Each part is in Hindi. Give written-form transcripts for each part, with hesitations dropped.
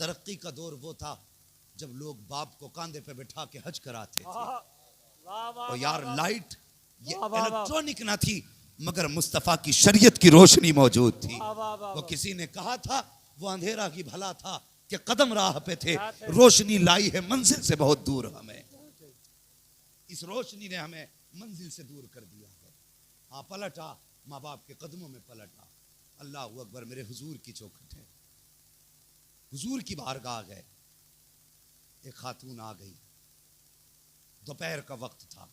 तरक्की का दौर वो था जब लोग बाप को कांधे पे बैठा के हज कराते थे। और यार लाइट ये इलेक्ट्रॉनिक ना थी, मगर मुस्तफा की शरीयत की रोशनी मौजूद थी। वो किसी ने कहा था वो अंधेरा की भला था कि कदम राह पे थे, रोशनी लाई है मंजिल से बहुत दूर हमें। इस रोशनी ने हमें मंजिल से दूर कर दिया है। हाँ, पलटा, माँ बाप के कदमों में पलटा। अल्लाह अकबर, मेरे हुजूर की चौखट है, हुजूर की बारगाह गए। एक खातून आ गई, दोपहर का वक्त था,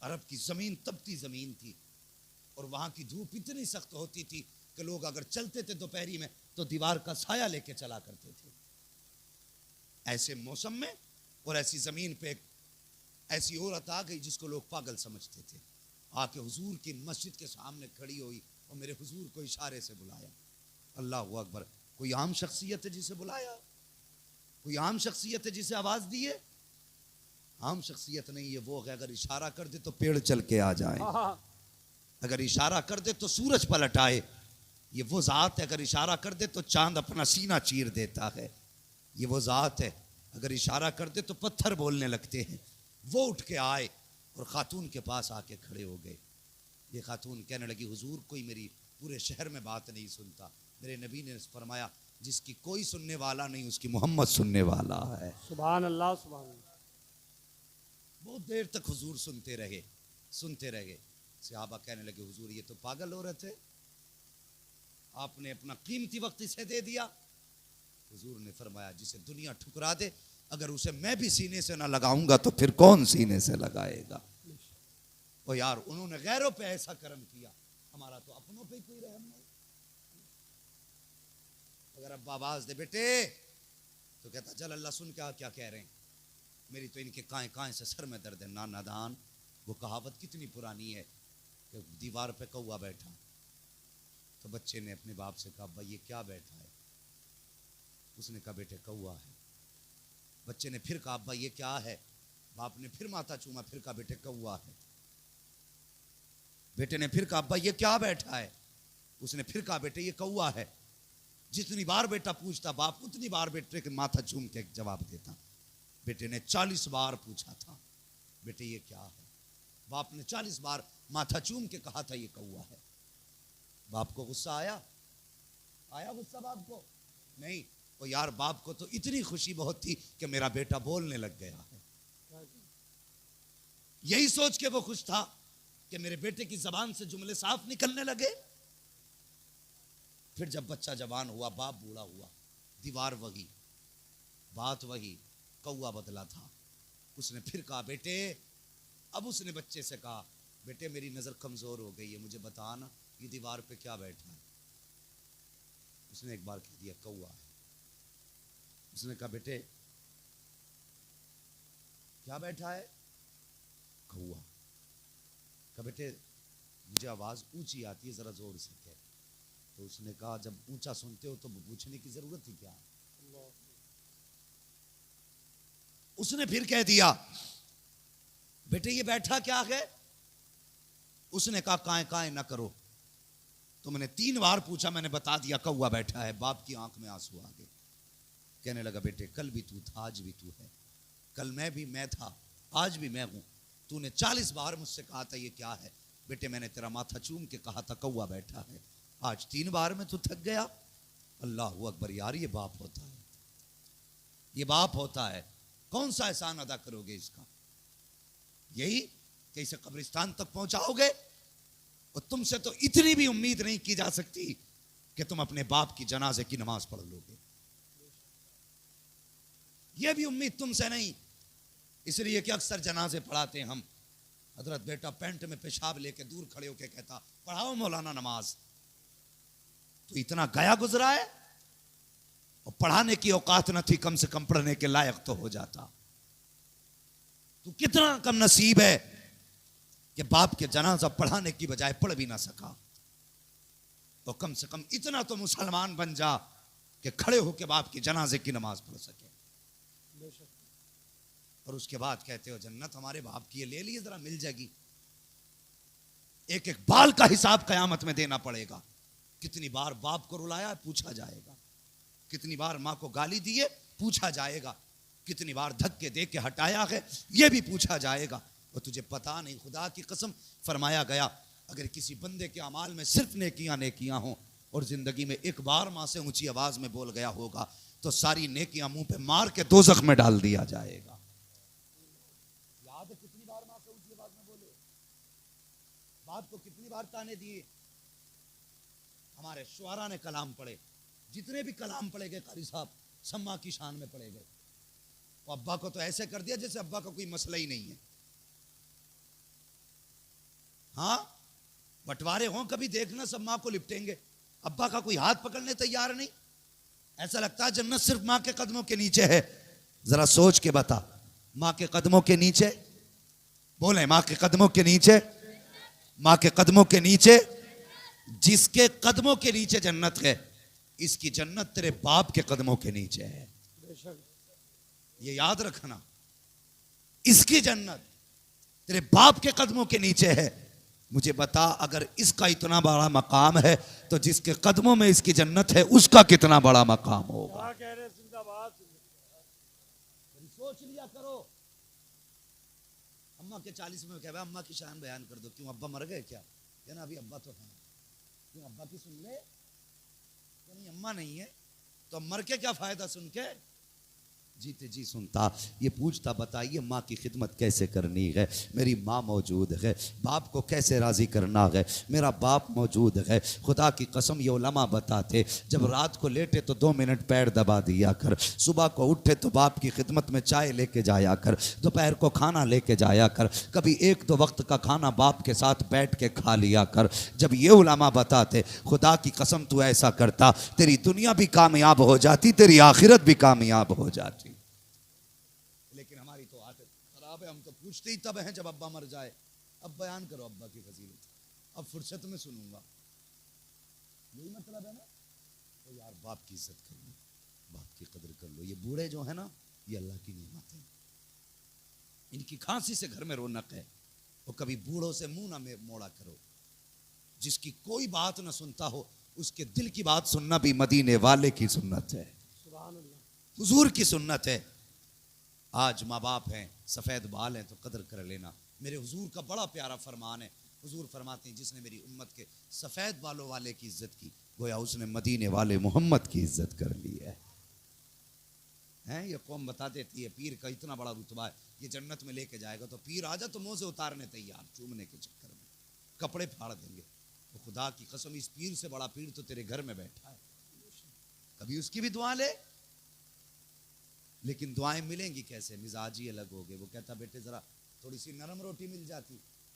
अरब की जमीन तपती जमीन थी और वहां की धूप इतनी सख्त होती थी कि लोग अगर चलते थे दोपहरी में तो दीवार का साया लेके चला करते थे। ऐसे मौसम में और ऐसी जमीन पे ऐसी औरत आ गई जिसको लोग पागल समझते थे। आके हुजूर की मस्जिद के सामने खड़ी हुई और मेरे हुजूर को इशारे से बुलाया। अल्लाह अकबर, कोई आम शख्सियत है जिसे बुलाया, कोई आम शख्सियत है जिसे आवाज दी है? आम शख्सियत नहीं है वो, अगर इशारा कर दे तो पेड़ चल के आ जाए, अगर इशारा कर दे तो सूरज पलट आए। ये वो जात है, अगर इशारा कर दे तो चांद अपना सीना चीर देता है। ये वो जात है, अगर इशारा कर दे तो पत्थर बोलने लगते हैं। वो उठ के आए और खातून के पास आके खड़े हो गए। ये खातून कहने लगी, हुजूर कोई मेरी पूरे शहर में बात नहीं सुनता। मेरे नबी ने फरमाया, जिसकी कोई सुनने वाला नहीं उसकी मोहम्मद सुनने वाला है। सुभान अल्लाह, सुभान अल्लाह। बहुत देर तक हुजूर सुनते रहे, सुनते रहे। सहाबा कहने लगे, हुजूर ये तो पागल हो रहे थे, आपने अपना कीमती वक्त इसे दे दिया। हुजूर ने फरमाया, जिसे दुनिया ठुकरा दे अगर उसे मैं भी सीने से ना लगाऊंगा तो फिर कौन सीने से लगाएगा। और यार उन्होंने गैरों पे ऐसा कर्म किया, हमारा तो अपनों पे कोई रहम नहीं। अगर अब्बा आवाज दे बेटे तो कहता, चल अल्लाह सुन क्या क्या कह रहे हैं, मेरी तो इनके काएं काएं से सर में दर्द है। ना नादान, वो कहावत कितनी पुरानी है कि दीवार पे कौवा बैठा, तो बच्चे ने अपने बाप से कहा, भाई ये क्या बैठा है? उसने कहा, बेटे कौवा है। बच्चे ने फिर कहा, भाई ये क्या है? बाप ने फिर माथा चूमा, फिर कहा, बेटे कौवा है। बेटे ने फिर कहा, भाई ये क्या बैठा है? उसने फिर कहा, बेटे ये कौवा है। जितनी बार बेटा पूछता बाप उतनी बार बेटे के माथा चूम के जवाब देता। बेटे ने 40 बार पूछा था, बेटे ये क्या है? बाप ने 40 बार माथा चूम के कहा था, ये कौवा है। बाप को गुस्सा आया? आया गुस्सा बाप को? नहीं। और यार बाप को तो इतनी खुशी बहुत थी कि मेरा बेटा बोलने लग गया है। यही सोच के वो खुश था कि मेरे बेटे की जबान से जुमले साफ निकलने लगे। फिर जब बच्चा जवान हुआ, बाप बूढ़ा हुआ, दीवार वही, बात वही, कौवा बदला था। उसने फिर कहा, बेटे, अब उसने बच्चे से कहा, बेटे मेरी नजर कमजोर हो गई है, मुझे बताना ये दीवार पे क्या बैठा है? उसने एक बार कह दिया, कौवा है। उसने कहा, बेटे क्या बैठा है? कौवा। कहा, बेटे मुझे आवाज ऊंची आती है, जरा जोर से कह। तो उसने कहा, जब ऊंचा सुनते हो तो पूछने की जरूरत ही क्या है? उसने फिर कह दिया, बेटे ये बैठा क्या है? उसने कहा, काएं काएं ना करो, तुमने 3 बार पूछा, मैंने बता दिया कौवा बैठा है। बाप की आंख में आंसू आ गए। कहने लगा, बेटे कल भी तू था, आज भी तू है, कल मैं था, आज भी मैं हूं। तूने 40 बार मुझसे कहा था ये क्या है? बेटे मैंने तेरा माथा चूम के कहा था कौवा बैठा है, आज 3 बार में तू थक गया। अल्लाह अकबर। यार ये बाप होता है, ये बाप होता है। कौन सा एहसान अदा करोगे इसका? यही कि इसे कब्रिस्तान तक पहुंचाओगे? और तुमसे तो इतनी भी उम्मीद नहीं की जा सकती कि तुम अपने बाप की जनाजे की नमाज पढ़ लोगे। यह भी उम्मीद तुमसे नहीं, इसलिए कि अक्सर जनाजे पढ़ाते हैं हम। हजरत बेटा पैंट में पेशाब लेके दूर खड़े होके कहता, पढ़ाओ मौलाना नमाज। तो इतना गया गुजरा है और पढ़ाने की औकात न थी, कम से कम पढ़ने के लायक तो हो जाता। तो कितना कम नसीब है कि बाप के जनाजा पढ़ाने की बजाय पढ़ भी ना सका। तो कम से कम इतना तो मुसलमान बन जा कि खड़े होकर बाप की जनाजे की नमाज पढ़ सके। और उसके बाद कहते हो जन्नत हमारे बाप की, ले लिए जरा मिल जाएगी। एक एक बाल का हिसाब कयामत में देना पड़ेगा। कितनी बार बाप को रुलाया पूछा जाएगा। कितनी बार माँ को गाली दिए पूछा जाएगा, कितनी बार धक्के दे के हटाया है ये भी पूछा जाएगा। और तुझे पता नहीं, खुदा की कसम फरमाया गया, अगर किसी बंदे के अमाल में सिर्फ नेकियां नेकियां हों और जिंदगी में एक बार माँ से ऊंची आवाज में बोल गया होगा तो सारी नेकियां मुंह पे मार के दोजख में डाल दिया जाएगा। याद है कितनी बार माँ से ऊंची आवाज में बोले, बाप को कितनी बार ताने दिए। हमारे शुआरा ने कलाम पढ़े, जितने भी कलाम पढ़े गए कारी साहब सब माँ की शान में पढ़े गए। तो अब्बा को तो ऐसे कर दिया जैसे अब्बा का कोई मसला ही नहीं है। हाँ, बंटवारे हों कभी देखना सब माँ को लिपटेंगे, अब्बा का कोई हाथ पकड़ने तैयार नहीं। ऐसा लगता है जन्नत सिर्फ माँ के कदमों के नीचे है। जरा सोच के बता, माँ के कदमों के नीचे, बोले माँ के कदमों के नीचे, माँ के कदमों के नीचे, जिसके कदमों के नीचे जन्नत है, इसकी जन्नत तेरे बाप के कदमों के नीचे है। ये याद रखना, इसकी जन्नत तेरे बाप के कदमों के नीचे है। मुझे बता, अगर इसका इतना बड़ा मकाम है तो जिसके कदमों में इसकी जन्नत है उसका कितना बड़ा मकाम होगा। सोच लिया करो। अम्मा के 40 में कह, अम्मा की शान बयान कर दो। क्यों, अब्बा मर गए क्या? ना अभी अब्बा तो है। क्यों, अब्बा की सुन ले। नहीं, अम्मा नहीं है तो मर के क्या फायदा सुन के। जीते जी सुनता, ये पूछता, बताइए माँ की खिदमत कैसे करनी है। मेरी माँ मौजूद है, बाप को कैसे राज़ी करना है, मेरा बाप मौजूद है। खुदा की कसम ये उलमा बताते, जब रात को लेटे तो 2 मिनट पैर दबा दिया कर, सुबह को उठे तो बाप की खिदमत में चाय लेके जाया कर, दोपहर को खाना लेके जाया कर, कभी 1-2 वक्त का खाना बाप के साथ बैठ के खा लिया कर। जब ये उलमा बताते, खुदा की कसम तू ऐसा करता, तेरी दुनिया भी कामयाब हो जाती, तेरी आखिरत भी कामयाब हो जाती। लेकिन हमारी तो आदत खराब है, हम तो पूछते ही तब हैं जब अब्बा मर जाए। अब बयान करो अब्बा की फजीलत, अब फुर्सत में सुनूंगा। यही मतलब है ना। तो यार बाप की इज्जत कर लो, बाप की कदर कर लो। ये बूढ़े जो है ना, ये अल्लाह की नेमत है। इनकी खांसी से घर में रौनक है। और कभी बूढ़ों से मुंह ना मोड़ा करो। जिसकी कोई बात ना सुनता हो उसके दिल की बात सुनना भी मदीने वाले की सुन्नत है, हुजूर की सुन्नत है। आज माँ बाप हैं, सफ़ेद बाल हैं तो कदर कर लेना। मेरे हुजूर का बड़ा प्यारा फरमान है। हुजूर फरमाते हैं, जिसने मेरी उम्मत के सफ़ेद बालों वाले की इज्जत की, गोया उसने मदीने वाले मोहम्मद की इज्जत कर ली है। ये कौम बता देती है पीर का इतना बड़ा रुतबा है, ये जन्नत में लेके जाएगा। तो पीर आजा तो मुँह से उतारने तैयार, चूमने के चक्कर में कपड़े फाड़ देंगे। तो खुदा की कसम, इस पीर से बड़ा पीर तो तेरे घर में बैठा है। कभी उसकी भी दुआ ले। लेकिन दुआएं मिलेंगी कैसे, मिजाज ही अलग हो गए। वो कहता, बेटे जरा थोड़ी सी नरम रोटी मिल जाती,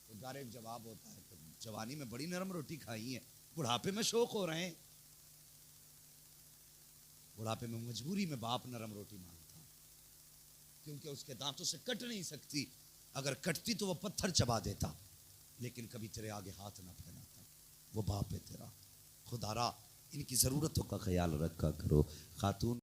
तो डायरेक्ट जवाब होता है, तो जवानी में बड़ी नरम रोटी खाई है, बुढ़ापे में शौक हो रहे हैं। बुढ़ापे में मजबूरी में बाप नरम रोटी मांगता, क्योंकि उसके दांतों से कट नहीं सकती। अगर कटती तो वो पत्थर चबा देता, लेकिन कभी तेरे आगे हाथ ना फैलाता। वो बाप है तेरा। खुदारा इनकी ज़रूरतों का ख्याल रखा करो। खातून